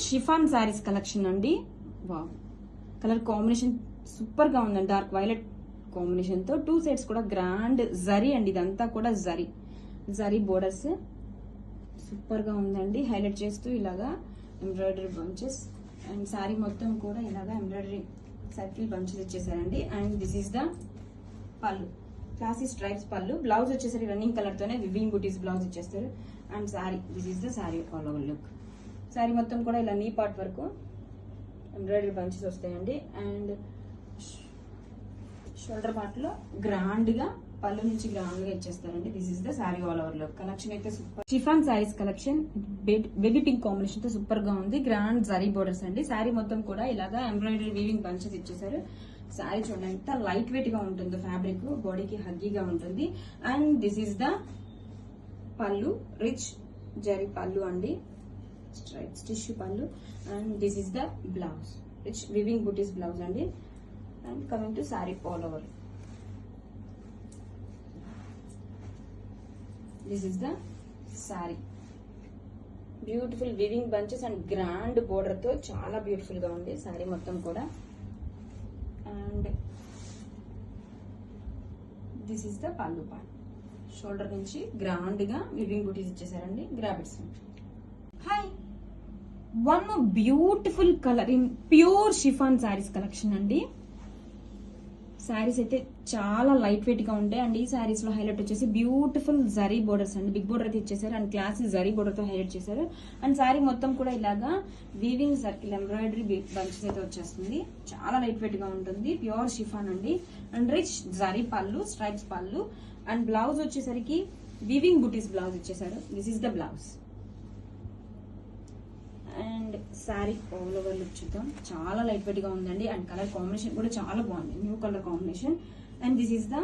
Chiffon saris collection అండి. Wow, colour combination super గా ఉందండి. డార్క్ వైలెట్ కాంబినేషన్ తో 2 సైడ్స్ కూడా గ్రాండ్ జరీ అండి. ఇదంతా కూడా జరీ బోర్డర్స్ సూపర్ గా ఉందండి. హైలైట్ చేస్తూ ఇలాగా ఎంబ్రాయిడరీ బంచెస్ అండ్ శారీ మొత్తం కూడా ఇలాగా ఎంబ్రాయిడరీ సర్కిల్ బంచెస్ ఇచ్చేసారండి. And this is the pallu, classy stripes pallu. Blouse వచ్చేసరికి రన్నింగ్ కలర్ తోనే వివింగ్ బుటీస్ బ్లౌజ్ ఇచ్చేస్తారు. And sari, this is the sari all over look. Sari మొత్తం కూడా ఇలా నీ పార్ట్ వరకు ఎంబ్రాయిడరీ బంచెస్ వస్తాయండి. అండ్ షోల్డర్ పార్ట్ లో గ్రాండ్ గా పళ్ళు నుంచి గ్రాండ్ గా ఇచ్చేస్తారండి. This is the sari all over look. Collection అయితే super. Chiffon saris collection baby pink combination తో సూపర్ గా ఉంది. గ్రాండ్ జరీ బోర్డర్స్ అండి. శారీ మొత్తం కూడా ఇలాగా ఎంబ్రాయిడరీ వీవింగ్ బంచెస్ ఇచ్చేసారు. శారీ చూడండి ఎంత లైట్ వెయిట్ గా ఉంటుందో, ఫ్యాబ్రిక్ బాడీకి హగ్గీగా ఉంటుంది. And this is the pallu, rich zari pallu అండి, stripes tissue pallu. And this is the blouse, rich weaving buttis blouse అండి. And coming to sari all over, this is the sari. Beautiful weaving bunches and grand border తో చాలా beautiful గా ఉంది శారీ మొత్తం కూడా. And this is the pallu part. Shoulder నుంచి grand గా weaving butis ఇచ్చేసారండి. గ్రాబిట్స్. Hi, one beautiful colour in pure chiffon saris collection అండి. శారీస్ అయితే చాలా లైట్ వెయిట్ గా ఉంటాయి అండ్ ఈ శారీస్ లో హైలైట్ వచ్చేసి బ్యూటిఫుల్ జరీ బోర్డర్స్ అండి. బిగ్ బోర్డర్ అయితే ఇచ్చేసారు అండ్ క్లాసీ జరీ బోర్డర్ తో హైలైట్ చేశారు. అండ్ శారీ మొత్తం కూడా ఇలాగా వీవింగ్ సర్కిల్ ఎంబ్రాయిడరీ బంచెస్ అయితే వచ్చేస్తుంది. చాలా లైట్ వెయిట్ గా ఉంటుంది. ప్యూర్ షిఫాన్ అండి. అండ్ రిచ్ జరీ పళ్ళు, స్ట్రైప్స్ పళ్ళు. అండ్ బ్లౌజ్ వచ్చేసరికి వీవింగ్ బుటీస్ బ్లౌజ్ ఇచ్చేసారు. This is the blouse. And sari all over look చూద్దాం. చాలా లైట్ వెయిట్ గా ఉందండి. అండ్ కలర్ కాంబినేషన్ కూడా చాలా బాగుంది, new colour combination. And this is the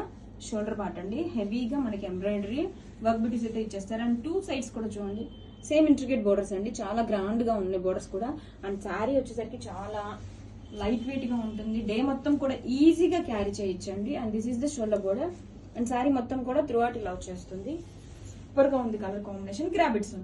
shoulder part అండి. హెవీగా మనకి ఎంబ్రాయిడరీ వర్క్ బుటీస్ అయితే ఇచ్చేస్తారు. అండ్ 2 సైడ్స్ కూడా చూడండి సేమ్ ఇంట్రికేట్ బోర్డర్స్ అండి. చాలా గ్రాండ్ గా ఉన్నాయి బోర్డర్స్ కూడా. అండ్ శారీ వచ్చేసరికి చాలా లైట్ వెయిట్ గా ఉంటుంది. డే మొత్తం కూడా ఈజీగా క్యారీ చేయొచ్చండి. And this is the shoulder border. And sari మొత్తం కూడా త్రూ అవుట్ ఇలా వచ్చేస్తుంది. సూపర్ గా ఉంది కలర్ కాంబినేషన్. గ్రాబిట్స్